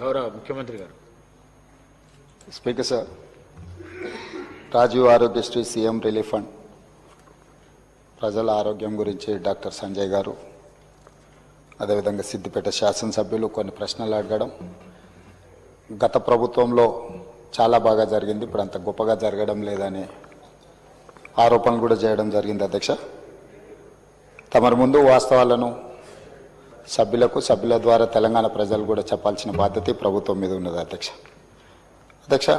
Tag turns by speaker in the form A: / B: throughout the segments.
A: గౌరవ ముఖ్యమంత్రి గారు.
B: Speaker sir, Rajiv Aarogyasri CM relief fund ప్రజల ఆరోగ్యం గురించి డాక్టర్ సంజయ్ గారు, అదేవిధంగా సిద్దిపేట శాసనసభ్యులు కొన్ని ప్రశ్నలు అడగడం, గత ప్రభుత్వంలో చాలా బాగా జరిగింది, ఇప్పుడు అంత గొప్పగా జరగడం లేదని ఆరోపణలు కూడా చేయడం జరిగింది. అధ్యక్ష, తమరి ముందు వాస్తవాలను సభ్యుల ద్వారా తెలంగాణ ప్రజలు కూడా చెప్పాల్సిన బాధ్యత ప్రభుత్వం మీద ఉన్నది. అధ్యక్ష,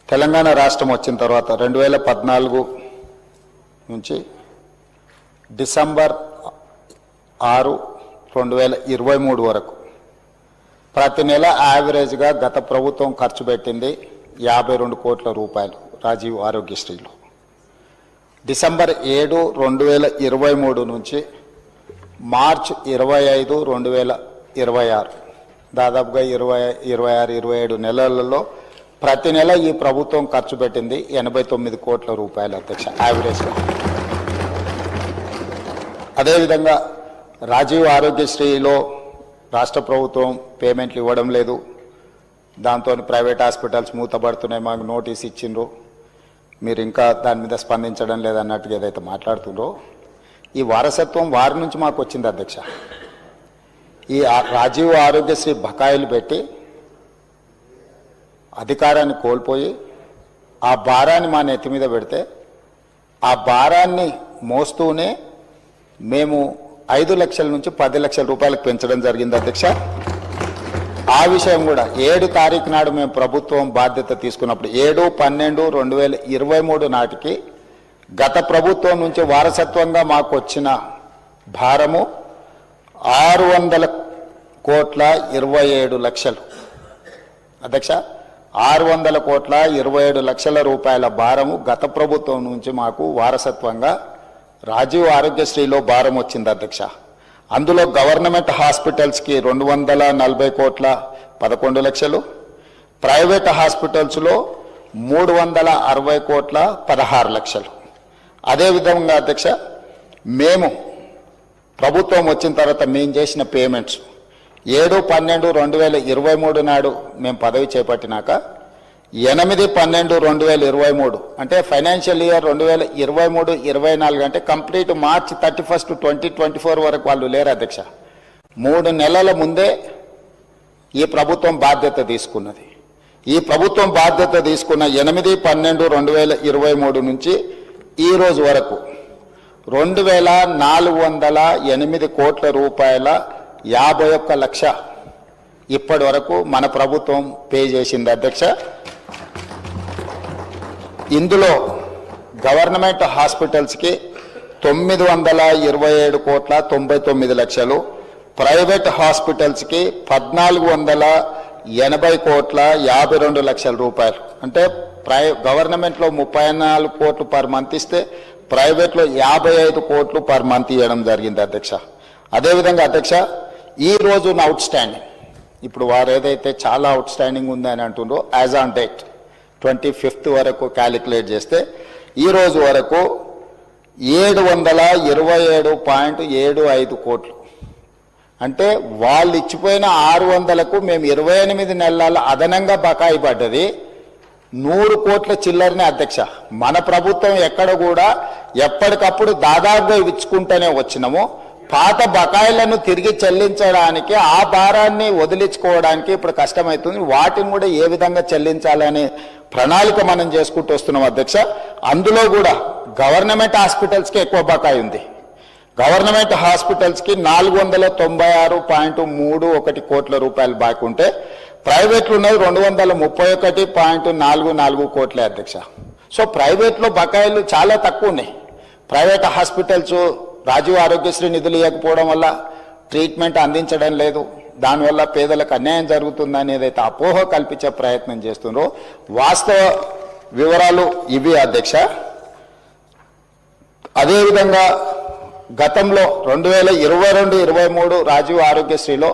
B: తెలంగాణ రాష్ట్రం వచ్చిన తర్వాత 2014 నుంచి డిసెంబర్ 6, 2023 వరకు ప్రతి నెల యావరేజ్గా గత ప్రభుత్వం ఖర్చు పెట్టింది 52 కోట్ల రూపాయలు రాజీవ్ ఆరోగ్యశ్రీలో. డిసెంబర్ 7, 2023 నుంచి మార్చ్ 25, 2026 దాదాపుగా 26, 27 నెలలలో ప్రతి నెల ఈ ప్రభుత్వం ఖర్చు పెట్టింది 89 కోట్ల రూపాయలు. అధ్యక్ష, యావరేజ్గా. అదేవిధంగా రాజీవ్ ఆరోగ్యశ్రీలో రాష్ట్ర ప్రభుత్వం పేమెంట్లు ఇవ్వడం లేదు, దాంతో ప్రైవేట్ హాస్పిటల్స్ మూతపడుతున్నాయి, మాకు నోటీస్ ఇచ్చిండ్రు, మీరు ఇంకా దాని మీద స్పందించడం లేదన్నట్టుగా ఏదైతే మాట్లాడుతుండ్రో, ఈ వారసత్వం వారి నుంచి మాకు వచ్చింది. అధ్యక్ష, ఈ రాజీవ్ ఆరోగ్యశ్రీ బకాయిలు పెట్టి అధికారాన్ని కోల్పోయి ఆ భారాన్ని మా నెత్తి మీద పెడితే ఆ భారాన్ని మోస్తూనే మేము 5 లక్షల నుంచి 10 లక్షల రూపాయలకు పెంచడం జరిగింది. అధ్యక్ష, ఆ విషయం కూడా 7 తారీఖు నాడు మేము ప్రభుత్వం బాధ్యత తీసుకున్నప్పుడు 7/12/2023 నాటికి గత ప్రభుత్వం నుంచి వారసత్వంగా మాకు వచ్చిన భారము 600 కోట్ల 27 లక్షలు. అధ్యక్ష, 600 కోట్ల 27 లక్షల రూపాయల భారము గత ప్రభుత్వం నుంచి మాకు వారసత్వంగా రాజీవ్ ఆరోగ్యశ్రీలో భారం వచ్చింది. అధ్యక్ష, అందులో గవర్నమెంట్ హాస్పిటల్స్కి 240 కోట్ల 11 లక్షలు, ప్రైవేట్ హాస్పిటల్స్లో 360 కోట్ల 16 లక్షలు. అదేవిధంగా అధ్యక్ష, మేము ప్రభుత్వం వచ్చిన తర్వాత మేము చేసిన పేమెంట్స్ 7/12/2023 నాడు మేము పదవి చేపట్టినాక 8/12/2023 అంటే ఫైనాన్షియల్ ఇయర్ 2023-24 అంటే కంప్లీట్ మార్చ్ 31, 2024 వరకు వాళ్ళు లేరు. అధ్యక్ష, 3 నెలల ముందే ఈ ప్రభుత్వం బాధ్యత తీసుకున్నది. ఈ ప్రభుత్వం బాధ్యత తీసుకున్న 8/12/2023 నుంచి ఈ రోజు వరకు 2408 కోట్ల రూపాయల 51 లక్ష ఇప్పటి వరకు మన ప్రభుత్వం పే చేసింది. అధ్యక్ష, ఇందులో గవర్నమెంట్ హాస్పిటల్స్కి 927 కోట్ల 99 లక్షలు, ప్రైవేట్ హాస్పిటల్స్కి 1480 కోట్ల 52 లక్షల రూపాయలు. అంటే గవర్నమెంట్లో 34 కోట్లు పర్ మంత్ ఇస్తే ప్రైవేట్లో 55 కోట్లు పర్ మంత్ ఇవ్వడం జరిగింది. అధ్యక్ష, అదేవిధంగా అధ్యక్ష, ఈ రోజు అవుట్ స్టాండింగ్, ఇప్పుడు వారు ఏదైతే చాలా అవుట్ స్టాండింగ్ ఉందని అంటుండ్రో, యాజ్ ఆన్ డేట్ 25th వరకు క్యాలిక్యులేట్ చేస్తే ఈ రోజు వరకు 727.75 కోట్లు. అంటే వాళ్ళు ఇచ్చిపోయిన 600కు మేము 28 నెలల అదనంగా బకాయి పడ్డది 100 కోట్ల చిల్లరనే. అధ్యక్ష, మన ప్రభుత్వం ఎక్కడ కూడా ఎప్పటికప్పుడు దాదాపుగా ఇచ్చుకుంటూనే వచ్చినాము. పాత బకాయిలను తిరిగి చెల్లించడానికి, ఆ భారాన్ని వదిలించుకోవడానికి ఇప్పుడు కష్టమవుతుంది. వాటిని కూడా ఏ విధంగా చెల్లించాలనే ప్రణాళిక మనం చేసుకుంటూ వస్తున్నాం. అధ్యక్ష, అందులో కూడా గవర్నమెంట్ హాస్పిటల్స్కి ఎక్కువ బకాయి ఉంది. గవర్నమెంట్ హాస్పిటల్స్కి 496.31 కోట్ల రూపాయలు బాకీ ఉంటే ప్రైవేట్లు ఉన్నది 231.44 కోట్లే. అధ్యక్ష, సో ప్రైవేట్లో బకాయిలు చాలా తక్కువ ఉన్నాయి. ప్రైవేట్ హాస్పిటల్స్ రాజీవ్ ఆరోగ్యశ్రీ నిధులు ఇవ్వకపోవడం వల్ల ట్రీట్మెంట్ అందించడం లేదు, దానివల్ల పేదలకు అన్యాయం జరుగుతుందని ఏదైతే అపోహ కల్పించే ప్రయత్నం చేస్తున్నారో వాస్తవ వివరాలు ఇవి. అధ్యక్ష, అదేవిధంగా గతంలో 2022-23 రాజీవ్ ఆరోగ్యశ్రీలో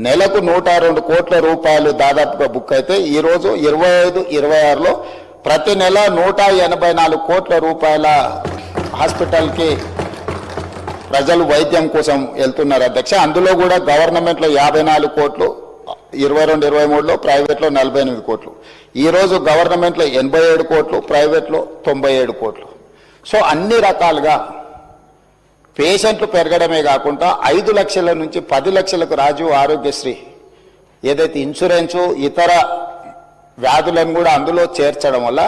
B: నెలకు 102 కోట్ల రూపాయలు దాదాపుగా బుక్ అయితే ఈరోజు 25-26లో ప్రతి నెల 184 కోట్ల రూపాయల హాస్పిటల్కి ప్రజలు వైద్యం కోసం వెళ్తున్నారు అధ్యక్ష. అందులో కూడా గవర్నమెంట్లో 54 కోట్లు, 22-23లో ప్రైవేట్లో 48 కోట్లు, ఈరోజు గవర్నమెంట్లో 87 కోట్లు, ప్రైవేట్లో 97 కోట్లు. సో అన్ని రకాలుగా పేషెంట్లు పెరగడమే కాకుండా 5 లక్షల నుంచి 10 లక్షలకు రాజీవ్ ఆరోగ్యశ్రీ ఏదైతే ఇన్సూరెన్సు ఇతర వ్యాధులను కూడా అందులో చేర్చడం వల్ల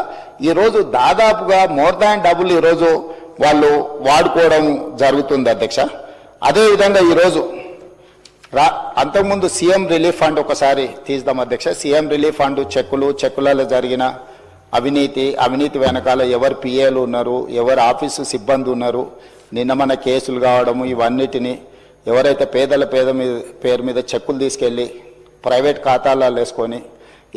B: ఈరోజు దాదాపుగా మోర్ దాన్ డబుల్ ఈరోజు వాళ్ళు వాడుకోవడం జరుగుతుంది అధ్యక్ష. అదేవిధంగా ఈరోజు అంతకుముందు సీఎం రిలీఫ్ ఫండ్ ఒకసారి తీద్దాం అధ్యక్ష. సీఎం రిలీఫ్ ఫండ్ చెక్కులలో జరిగిన అవినీతి వెనకాల ఎవరు పిఏలు ఉన్నారు, ఎవరు ఆఫీసు సిబ్బంది ఉన్నారు, నిన్న మన కేసులు కావడము, ఇవన్నిటిని ఎవరైతే పేరు మీద చెక్కులు తీసుకెళ్ళి ప్రైవేట్ ఖాతాలలో వేసుకొని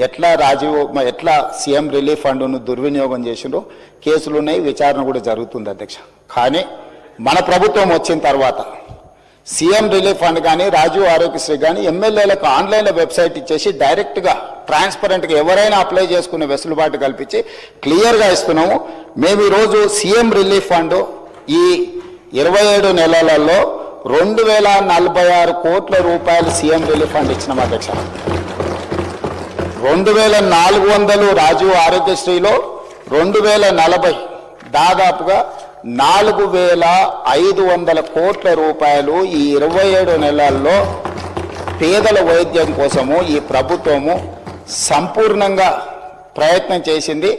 B: ఎట్లా సీఎం రిలీఫ్ ఫండ్ను దుర్వినియోగం చేసిండ్రో కేసులు ఉన్నాయి, విచారణ కూడా జరుగుతుంది అధ్యక్ష. కానీ మన ప్రభుత్వం వచ్చిన తర్వాత సీఎం రిలీఫ్ ఫండ్ కానీ రాజీవ్ ఆరోగ్యశ్రీ కానీ ఎమ్మెల్యేలకు ఆన్లైన్లో వెబ్సైట్ ఇచ్చేసి డైరెక్ట్గా ట్రాన్స్పరెంట్గా ఎవరైనా అప్లై చేసుకునే వెసులుబాటు కల్పించి క్లియర్గా ఇస్తున్నాము. మేము ఈరోజు సీఎం రిలీఫ్ ఫండ్ ఈ 27 నెలలలో 2046 కోట్ల రూపాయలు సీఎం రిలీఫ్ ఫండ్ ఇచ్చినాం అధ్యక్ష. 2400 రాజీవ్ ఆరోగ్యశ్రీలో 2040 దాదాపుగా 4500 కోట్ల రూపాయలు ఈ 27 నెలల్లో పేదల వైద్యం కోసము ఈ ప్రభుత్వము సంపూర్ణంగా ప్రయత్నం చేసింది.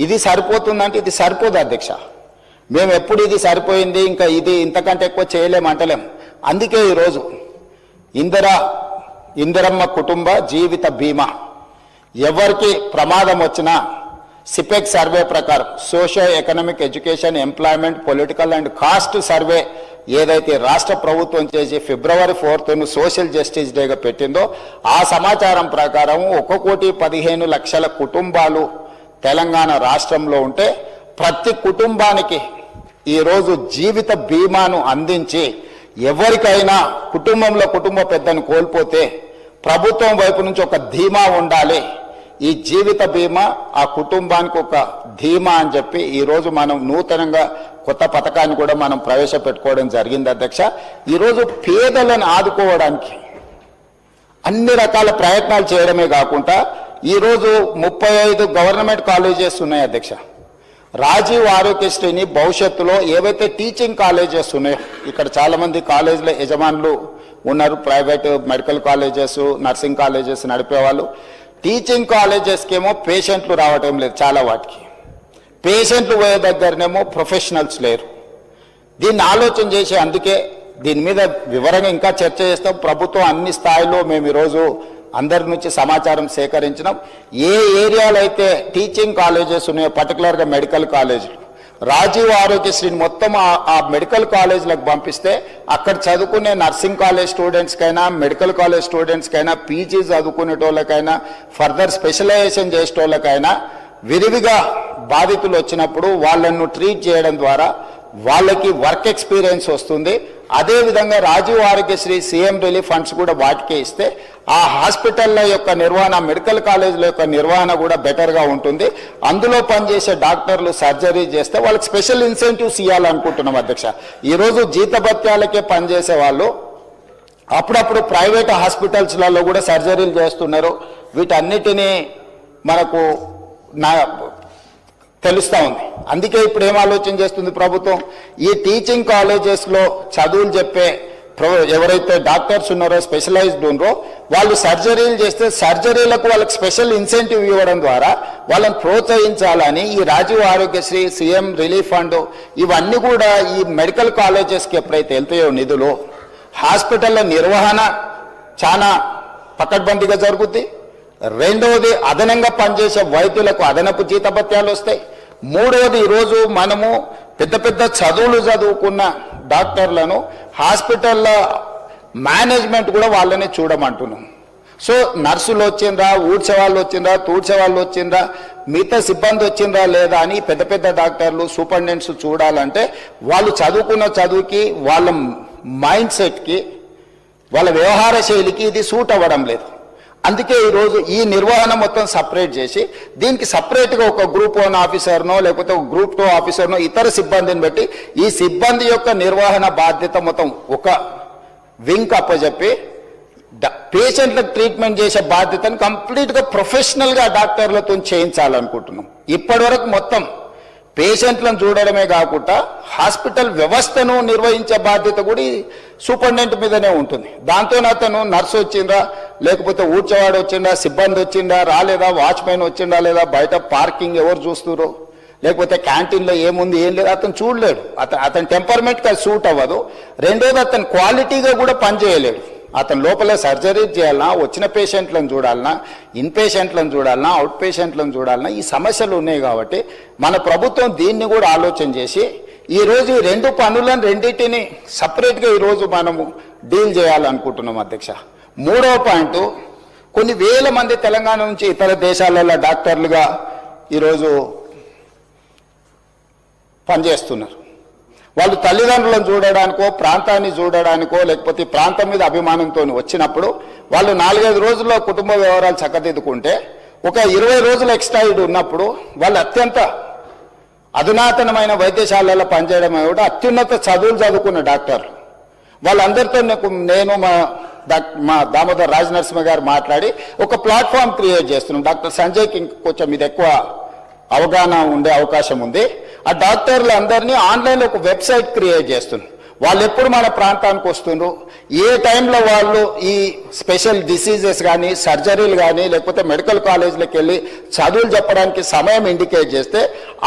B: ఇది సరిపోతుందంటే ఇది సరిపోదు అధ్యక్ష. మేము ఎప్పుడు ఇది సరిపోయింది ఇంకా ఇది ఇంతకంటే ఎక్కువ చేయలేమంటలేం. అందుకే ఈరోజు ఇందిరమ్మ కుటుంబ జీవిత బీమా ఎవరికి ప్రమాదం వచ్చినా సిపెక్ సర్వే ప్రకారం socio economic education employment political and caste survey ఏదైతే రాష్ట్ర ప్రభుత్వం చేసి February 4th సోషల్ జస్టిస్ డేగా పెట్టిందో ఆ సమాచారం ప్రకారం 1,15,00,000 కుటుంబాలు తెలంగాణ రాష్ట్రంలో ఉంటే ప్రతి కుటుంబానికి ఈరోజు జీవిత బీమాను అందించి ఎవరికైనా కుటుంబ పెద్దను కోల్పోతే ప్రభుత్వం వైపు నుంచి ఒక ధీమా ఉండాలి, ఈ జీవిత బీమా ఆ కుటుంబానికి ఒక ధీమా అని చెప్పి ఈరోజు మనం నూతనంగా కొత్త పథకాన్ని కూడా మనం ప్రవేశపెట్టుకోవడం జరిగింది అధ్యక్ష. ఈరోజు పేదలను ఆదుకోవడానికి అన్ని రకాల ప్రయత్నాలు చేయడమే కాకుండా ఈరోజు 35 గవర్నమెంట్ కాలేజెస్ ఉన్నాయి అధ్యక్ష. రాజీవ్ ఆరోగ్యశ్రీని భవిష్యత్తులో ఏవైతే టీచింగ్ కాలేజెస్ ఉన్నాయో, ఇక్కడ చాలామంది కాలేజీల యజమానులు ఉన్నారు, private medical colleges nursing colleges నడిపేవాళ్ళు. టీచింగ్ కాలేజెస్కి ఏమో పేషెంట్లు రావటం లేదు, చాలా వాటికి పేషెంట్లు పోయే దగ్గరనేమో ప్రొఫెషనల్స్ లేరు. దీన్ని ఆలోచన చేసి అందుకే దీని మీద వివరంగా ఇంకా చర్చ చేస్తాం. ప్రభుత్వం అన్ని స్థాయిలో మేము ఈరోజు అందరి నుంచి సమాచారం సేకరించినాం. ఏ ఏరియాలో అయితే టీచింగ్ కాలేజెస్ ఉన్నాయో పర్టికులర్గా మెడికల్ కాలేజీలు రాజీవ్ ఆరోగ్యశ్రీని మొత్తం ఆ మెడికల్ కాలేజీలకు పంపిస్తే అక్కడ చదువుకునే నర్సింగ్ కాలేజ్ స్టూడెంట్స్కైనా మెడికల్ కాలేజ్ స్టూడెంట్స్కైనా పీజీ చదువుకునేటోళ్ళకైనా ఫర్దర్ స్పెషలైజేషన్ చేసేటోళ్ళకైనా విరివిగా బాధితులు వచ్చినప్పుడు వాళ్ళను ట్రీట్ చేయడం ద్వారా వాళ్ళకి వర్క్ ఎక్స్పీరియన్స్ వస్తుంది. అదేవిధంగా Rajiv Aarogyasri CM relief funds కూడా వాటికే ఇస్తే ఆ హాస్పిటల్ల యొక్క నిర్వహణ మెడికల్ కాలేజీల యొక్క నిర్వహణ కూడా బెటర్గా ఉంటుంది. అందులో పనిచేసే డాక్టర్లు సర్జరీ చేస్తే వాళ్ళకి స్పెషల్ ఇన్సెంటివ్స్ ఇవ్వాలనుకుంటున్నాం అధ్యక్ష. ఈరోజు జీతభత్యాలకే పనిచేసే వాళ్ళు అప్పుడప్పుడు ప్రైవేట్ హాస్పిటల్స్లలో కూడా సర్జరీలు చేస్తున్నారు. వీటన్నిటినీ మనకు తెలుస్తూ ఉంది. అందుకే ఇప్పుడు ఏం ఆలోచన చేస్తుంది ప్రభుత్వం, ఈ టీచింగ్ కాలేజెస్లో చదువులు చెప్పే ఎవరైతే డాక్టర్స్ ఉన్నారో స్పెషలైజ్డ్ ఉన్నారో వాళ్ళు సర్జరీలు చేస్తే సర్జరీలకు వాళ్ళకి స్పెషల్ ఇన్సెంటివ్ ఇవ్వడం ద్వారా వాళ్ళని ప్రోత్సహించాలని ఈ Rajiv Aarogyasri CM relief fund ఇవన్నీ కూడా ఈ మెడికల్ కాలేజెస్కి ఎప్పుడైతే వెళ్తాయో నిధులు హాస్పిటల్ల నిర్వహణ చాలా పకడ్బందీగా జరుగుద్ది. రెండవది అదనంగా పనిచేసే వైద్యులకు అదనపు జీతభత్యాలు వస్తాయి. మూడవది ఈరోజు మనము పెద్ద చదువులు చదువుకున్న డాక్టర్లను హాస్పిటల్ల మేనేజ్మెంట్ కూడా వాళ్ళని చూడమంటున్నాం. సో నర్సులు వచ్చిండ్రా, ఊడ్చే వాళ్ళు వచ్చిండ్రా, తూడ్చే వాళ్ళు వచ్చిండ్రా, మిగతా సిబ్బంది వచ్చిండ్రా లేదా అని పెద్ద డాక్టర్లు సూపరింటెండెంట్స్ చూడాలంటే వాళ్ళు చదువుకున్న చదువుకి వాళ్ళ మైండ్ సెట్కి వాళ్ళ వ్యవహార శైలికి ఇది సూట్ అవ్వడం లేదు. అందుకే ఈరోజు ఈ నిర్వహణ మొత్తం సపరేట్ చేసి దీనికి సపరేట్గా ఒక గ్రూప్ 1 ఆఫీసర్నో లేకపోతే ఒక గ్రూప్ 2 ఆఫీసర్నో ఇతర సిబ్బందిని పెట్టి ఈ సిబ్బంది యొక్క నిర్వహణ బాధ్యత మొత్తం ఒక వింగ్ అప్పచెప్పి పేషెంట్లకు ట్రీట్మెంట్ చేసే బాధ్యతను కంప్లీట్గా ప్రొఫెషనల్గా డాక్టర్లతో చేయించాలనుకుంటున్నాం. ఇప్పటివరకు మొత్తం పేషెంట్లను చూడడమే కాకుండా హాస్పిటల్ వ్యవస్థను నిర్వహించే బాధ్యత కూడా సూపరింటెండెంట్ మీదనే ఉంటుంది. దాంతో అతను నర్సు వచ్చిందా, లేకపోతే ఊడ్చేవాడు వచ్చిందా, సిబ్బంది వచ్చిందా రాలేదా, వాచ్మెన్ వచ్చిందా లేదా, బయట పార్కింగ్ ఎవరు చూస్తున్నారు, లేకపోతే క్యాంటీన్లో ఏముంది ఏం లేదు అతను చూడలేడు. అతని టెంపర్మెంట్కి అది సూట్ అవ్వదు. రెండోది అతను క్వాలిటీగా కూడా పనిచేయలేడు. అతను లోపల సర్జరీ చేయాలన్నా, వచ్చిన పేషెంట్లను చూడాలన్నా, ఇన్ పేషెంట్లను చూడాలన్నా, అవుట్ పేషెంట్లను చూడాలన్నా, ఈ సమస్యలు ఉన్నాయి. కాబట్టి మన ప్రభుత్వం దీన్ని కూడా ఆలోచన చేసి ఈరోజు ఈ రెండు పనులను రెండింటిని సపరేట్గా ఈరోజు మనము డీల్ చేయాలనుకుంటున్నాం అధ్యక్ష. మూడవ పాయింట్, కొన్ని వేల మంది తెలంగాణ నుంచి ఇతర దేశాలలో డాక్టర్లుగా ఈరోజు పనిచేస్తున్నారు. వాళ్ళు తల్లిదండ్రులను చూడడానికో, ప్రాంతాన్ని చూడడానికో, లేకపోతే ప్రాంతం మీద అభిమానంతో వచ్చినప్పుడు వాళ్ళు 4-5 రోజుల్లో కుటుంబ వ్యవహారాలు చక్కదిద్దుకుంటే ఒక 20 రోజులు ఎక్స్ట్రా ఉన్నప్పుడు వాళ్ళు అత్యంత అధునాతనమైన వైద్యశాలలో పనిచేయడమే కూడా అత్యున్నత చదువులు చదువుకున్న డాక్టర్లు. వాళ్ళందరితో నేను మా దామోదర్ రాజనరసింహ గారు మాట్లాడి ఒక ప్లాట్ఫామ్ క్రియేట్ చేస్తున్నాం. డాక్టర్ సంజయ్కి కొంచెం ఇది ఎక్కువ అవగాహన ఉండే అవకాశం ఉంది. ఆ డాక్టర్లు అందరినీ ఆన్లైన్లో ఒక వెబ్సైట్ క్రియేట్ చేస్తున్నారు. వాళ్ళు ఎప్పుడు మన ప్రాంతానికి వస్తుండ్రు, ఏ టైంలో వాళ్ళు ఈ స్పెషల్ డిసీజెస్ కానీ, సర్జరీలు కానీ, లేకపోతే మెడికల్ కాలేజీలకు వెళ్ళి చదువులు చెప్పడానికి సమయం ఇండికేట్ చేస్తే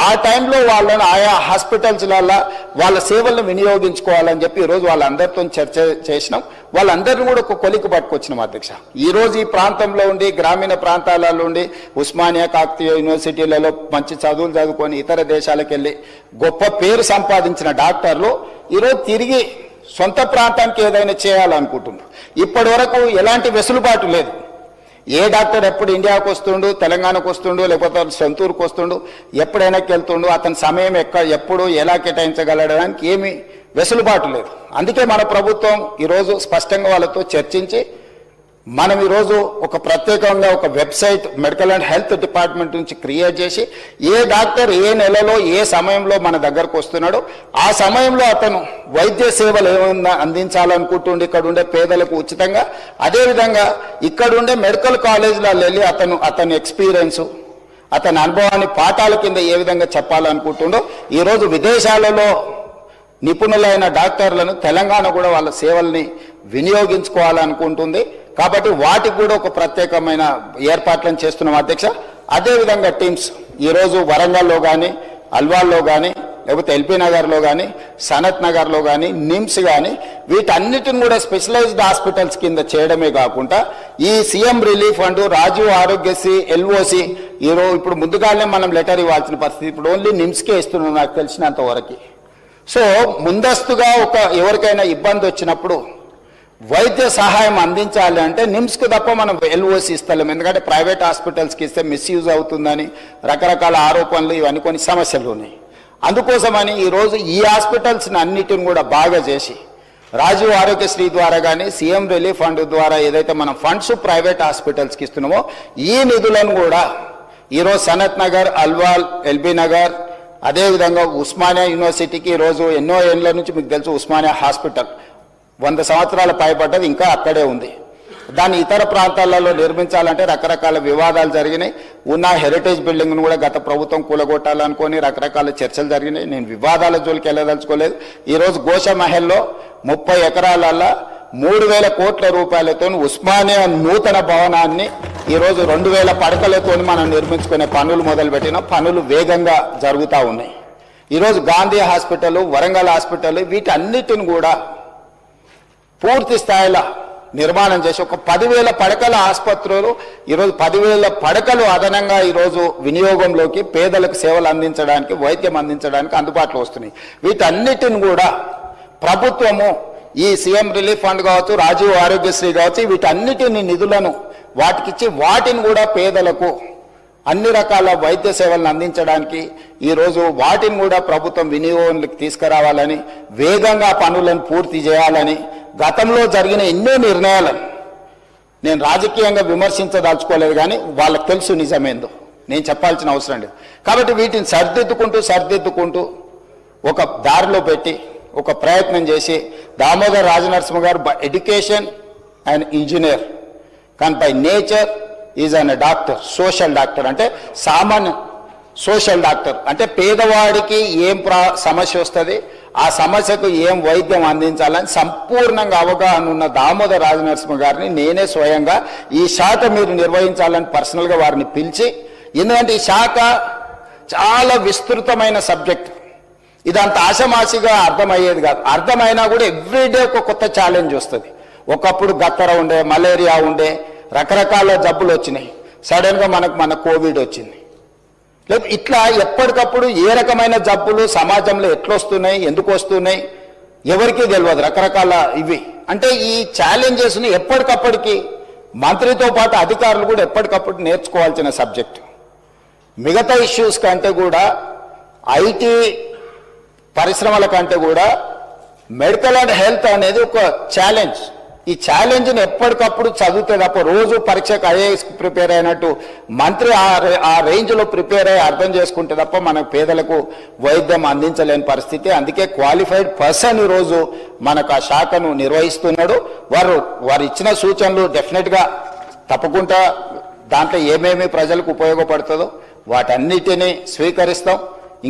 B: ఆ టైంలో వాళ్ళని ఆయా హాస్పిటల్స్లలో వాళ్ళ సేవలను వినియోగించుకోవాలని చెప్పి ఈరోజు వాళ్ళందరితో చర్చ చేసినాం. వాళ్ళందరినీ కూడా ఒక కొలికి పట్టుకొచ్చినాం అధ్యక్ష. ఈరోజు ఈ ప్రాంతంలో ఉండి, గ్రామీణ ప్రాంతాలలో ఉండి, ఉస్మానియా, కాకతీయ యూనివర్సిటీలలో మంచి చదువులు చదువుకొని ఇతర దేశాలకు వెళ్ళి గొప్ప పేరు సంపాదించిన డాక్టర్లు ఈరోజు తిరిగి సొంత ప్రాంతానికి ఏదైనా చేయాలనుకుంటున్నారు. ఇప్పటి వరకు ఎలాంటి వెసులుబాటు లేదు. ఏ డాక్టర్ ఎప్పుడు ఇండియాకు వస్తుండు, తెలంగాణకు వస్తుండు, లేకపోతే సొంతూరుకు వస్తుండు, ఎప్పుడైనా వెళ్తుండు, అతని సమయం ఎప్పుడు ఎలా కేటాయించగలడానికి ఏమీ వెసులుబాటు లేదు. అందుకే మన ప్రభుత్వం ఈరోజు స్పష్టంగా వాళ్ళతో చర్చించి మనం ఈరోజు ఒక ప్రత్యేకంగా ఒక website medical and health department నుంచి క్రియేట్ చేసి ఏ డాక్టర్ ఏ నెలలో ఏ సమయంలో మన దగ్గరకు వస్తున్నాడో ఆ సమయంలో అతను వైద్య సేవలు ఏమన్నా అందించాలనుకుంటుండే ఇక్కడ ఉండే పేదలకు ఉచితంగా, అదేవిధంగా ఇక్కడ ఉండే మెడికల్ కాలేజీలలో వెళ్ళి అతని ఎక్స్పీరియన్స్, అతని అనుభవాన్ని పాఠాల కింద ఏ విధంగా చెప్పాలనుకుంటుండో ఈరోజు విదేశాలలో నిపుణులైన డాక్టర్లను తెలంగాణ కూడా వాళ్ళ సేవల్ని వినియోగించుకోవాలనుకుంటుంది. కాబట్టి వాటికి కూడా ఒక ప్రత్యేకమైన ఏర్పాట్లను చేస్తున్నాం అధ్యక్ష. అదేవిధంగా టీమ్స్ ఈరోజు వరంగల్లో కానీ, అల్వాల్లో కానీ, లేకపోతే ఎల్బీ నగర్లో కానీ, సనత్ నగర్లో కానీ, నిమ్స్ కానీ వీటన్నిటిని కూడా స్పెషలైజ్డ్ హాస్పిటల్స్ కింద చేయడమే కాకుండా ఈ CM relief fund, Rajiv Aarogyasri, LOC ఇప్పుడు ముందుగానే మనం లెటర్ ఇవ్వాల్సిన పరిస్థితి. ఇప్పుడు ఓన్లీ నిమ్స్కే ఇస్తున్నాం నాకు తెలిసినంత వరకు. సో ముందస్తుగా ఎవరికైనా ఇబ్బంది వచ్చినప్పుడు వైద్య సహాయం అందించాలి అంటే నిమ్స్కి తప్ప మనం ఎల్ఓసి ఇస్తలేం. ఎందుకంటే ప్రైవేట్ హాస్పిటల్స్కి ఇస్తే మిస్యూజ్ అవుతుందని రకరకాల ఆరోపణలు, ఇవన్నీ కొన్ని సమస్యలు ఉన్నాయి. అందుకోసమని ఈరోజు ఈ హాస్పిటల్స్ని అన్నిటిని కూడా బాగా చేసి రాజీవ్ ఆరోగ్యశ్రీ ద్వారా కానీ, సీఎం రిలీఫ్ ఫండ్ ద్వారా ఏదైతే మనం ఫండ్స్ ప్రైవేట్ హాస్పిటల్స్కి ఇస్తున్నామో ఈ నిధులను కూడా ఈరోజు సనత్ నగర్, అల్వాల్, ఎల్బీ నగర్, అదేవిధంగా ఉస్మానియా యూనివర్సిటీకి ఈరోజు ఎన్నో ఏళ్ళ నుంచి మీకు తెలుసు ఉస్మానియా హాస్పిటల్ 100 సంవత్సరాల పైబడ్డది, ఇంకా అక్కడే ఉంది. దాన్ని ఇతర ప్రాంతాలలో నిర్మించాలంటే రకరకాల వివాదాలు జరిగినాయి. ఉన్న హెరిటేజ్ బిల్డింగ్ను కూడా గత ప్రభుత్వం కూలగొట్టాలనుకొని రకరకాల చర్చలు జరిగినాయి. నేను వివాదాల జోలికి వెళ్ళదలుచుకోలేదు. ఈరోజు గోషమహల్లో 30 ఎకరాలలో 3,000 కోట్ల రూపాయలతో ఉస్మానియా నూతన భవనాన్ని ఈరోజు 2,000 పడకలతో మనం నిర్మించుకునే పనులు మొదలుపెట్టిన పనులు వేగంగా జరుగుతూ ఉన్నాయి. ఈరోజు గాంధీ హాస్పిటల్, వరంగల్ హాస్పిటల్ వీటన్నిటిని కూడా పూర్తి స్థాయిలో నిర్మాణం చేసి ఒక 10,000 పడకల ఆసుపత్రులు ఈరోజు 10,000 పడకలు అదనంగా ఈరోజు వినియోగంలోకి పేదలకు సేవలు అందించడానికి, వైద్యం అందించడానికి అందుబాటులో వస్తున్నాయి. వీటన్నిటిని కూడా ప్రభుత్వము ఈ సీఎం రిలీఫ్ ఫండ్ కావచ్చు, రాజీవ్ ఆరోగ్యశ్రీ కావచ్చు, వీటన్నిటిని నిధులను వాటికిచ్చి వాటిని కూడా పేదలకు అన్ని రకాల వైద్య సేవలను అందించడానికి ఈరోజు వాటిని కూడా ప్రభుత్వం వినియోగంలోకి తీసుకురావాలని, వేగంగా పనులను పూర్తి చేయాలని గతంలో జరిగిన ఎన్నో నిర్ణయాలను నేను రాజకీయంగా విమర్శించదలుచుకోలేదు. కానీ వాళ్ళకి తెలుసు నిజమేందో, నేను చెప్పాల్సిన అవసరం లేదు. కాబట్టి వీటిని సర్దిద్దుకుంటూ ఒక దారిలో పెట్టి ఒక ప్రయత్నం చేసి దామోదర్ రాజనరసింహ గారు ఎడ్యుకేషన్ అండ్ ఇంజనీర్ కానీ by nature is an doctor, social doctor. అంటే సామాన్య సోషల్ డాక్టర్ అంటే పేదవాడికి ఏం సమస్య వస్తుంది, ఆ సమస్యకు ఏం వైద్యం అందించాలని సంపూర్ణంగా అవగాహన ఉన్న దామోదర రాజనరసింహ గారిని నేనే స్వయంగా ఈ శాఖ మీరు నిర్వహించాలని పర్సనల్గా వారిని పిలిచి, ఎందుకంటే ఈ శాఖ చాలా విస్తృతమైన సబ్జెక్ట్. ఇదంత ఆశమాసిగా అర్థమయ్యేది కాదు. అర్థమైనా కూడా ఎవ్రీడే ఒక కొత్త ఛాలెంజ్ వస్తుంది. ఒకప్పుడు గత్తర ఉండే, మలేరియా ఉండే, రకరకాల జబ్బులు వచ్చినాయి. సడన్గా మన కోవిడ్ వచ్చింది. లేదు ఇట్లా ఎప్పటికప్పుడు ఏ రకమైన జబ్బులు సమాజంలో ఎట్లొస్తున్నాయి, ఎందుకు వస్తున్నాయి ఎవరికీ తెలియదు. రకరకాల ఇవి అంటే ఈ ఛాలెంజెస్ని ఎప్పటికప్పటికి మంత్రితో పాటు అధికారులు కూడా ఎప్పటికప్పుడు నేర్చుకోవాల్సిన సబ్జెక్ట్. మిగతా ఇష్యూస్ కంటే కూడా ఐటీ పరిశ్రమల కంటే కూడా మెడికల్ అండ్ హెల్త్ అనేది ఒక ఛాలెంజ్. ఈ ఛాలెంజ్ని ఎప్పటికప్పుడు చదివితే తప్ప రోజు పరీక్షకు ఐఏఎస్ ప్రిపేర్ అయినట్టు మంత్రి ఆ రేంజ్లో ప్రిపేర్ అయ్యి అర్థం చేసుకుంటే తప్ప మన పేదలకు వైద్యం అందించలేని పరిస్థితి. అందుకే క్వాలిఫైడ్ పర్సన్ ఈరోజు మనకు ఆ శాఖను నిర్వహిస్తున్నాడు. వారు ఇచ్చిన సూచనలు డెఫినెట్గా తప్పకుండా దాంట్లో ఏమేమి ప్రజలకు ఉపయోగపడుతుందో వాటన్నిటినీ స్వీకరిస్తాం.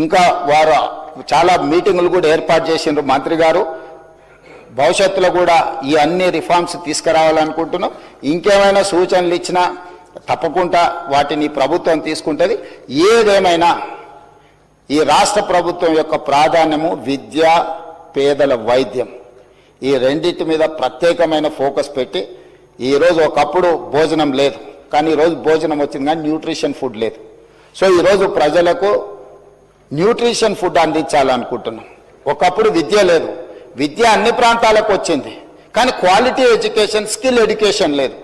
B: ఇంకా వారు చాలా మీటింగులు కూడా ఏర్పాటు చేసిండ్రు మంత్రి గారు. భవిష్యత్తులో కూడా ఈ అన్ని రిఫార్మ్స్ తీసుకురావాలనుకుంటున్నాం. ఇంకేమైనా సూచనలు ఇచ్చినా తప్పకుండా వాటిని ప్రభుత్వం తీసుకుంటుంది. ఏదేమైనా ఈ రాష్ట్ర ప్రభుత్వం యొక్క ప్రాధాన్యము విద్య, పేదల వైద్యం, ఈ రెండింటి మీద ప్రత్యేకమైన ఫోకస్ పెట్టి ఈరోజు ఒకప్పుడు భోజనం లేదు, కానీ ఈరోజు భోజనం వచ్చింది కానీ న్యూట్రిషన్ ఫుడ్ లేదు. సో ఈరోజు ప్రజలకు న్యూట్రిషన్ ఫుడ్ అందించాలనుకుంటున్నాం. ఒకప్పుడు విద్య లేదు, విద్య అన్ని ప్రాంతాలకు వచ్చింది, కానీ క్వాలిటీ ఎడ్యుకేషన్, స్కిల్ ఎడ్యుకేషన్ లేదు.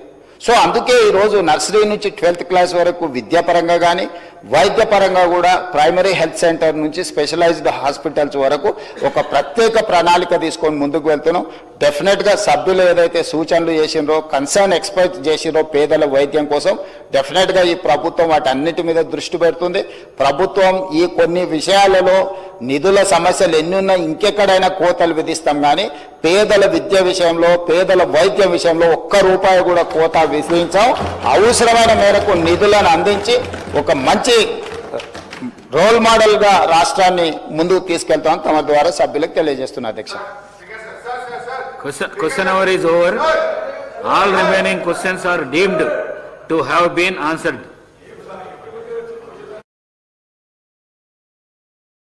B: సో అందుకే ఈరోజు నర్సరీ నుంచి 12th క్లాస్ వరకు విద్యాపరంగా కానీ వైద్యపరంగా కూడా ప్రైమరీ హెల్త్ సెంటర్ నుంచి స్పెషలైజ్డ్ హాస్పిటల్స్ వరకు ఒక ప్రత్యేక ప్రణాళిక తీసుకొని ముందుకు వెళ్తున్నాం. డెఫినెట్గా సభ్యులు ఏదైతే సూచనలు చేసిండ్రో, కన్సర్న్ ఎక్స్పర్ట్ చేసిండ్రో పేదల వైద్యం కోసం, డెఫినెట్గా ఈ ప్రభుత్వం వాటన్నిటి మీద దృష్టి పెడుతుంది. ప్రభుత్వం ఈ కొన్ని విషయాలలో నిధుల సమస్యలు ఎన్ని ఉన్నా ఇంకెక్కడైనా కోతలు విధిస్తాం, కానీ పేదల విద్య విషయంలో, పేదల వైద్యం విషయంలో ఒక్క రూపాయి కూడా కోత విధించాం. అవసరమైన మేరకు నిధులను అందించి ఒక మంచి రోల్ మోడల్గా రాష్ట్రాన్ని ముందుకు తీసుకెళ్తాం తమ ద్వారా సభ్యులకు తెలియజేస్తున్నా. అధ్యక్ష,
A: question hour is over. All remaining questions are deemed to have been answered.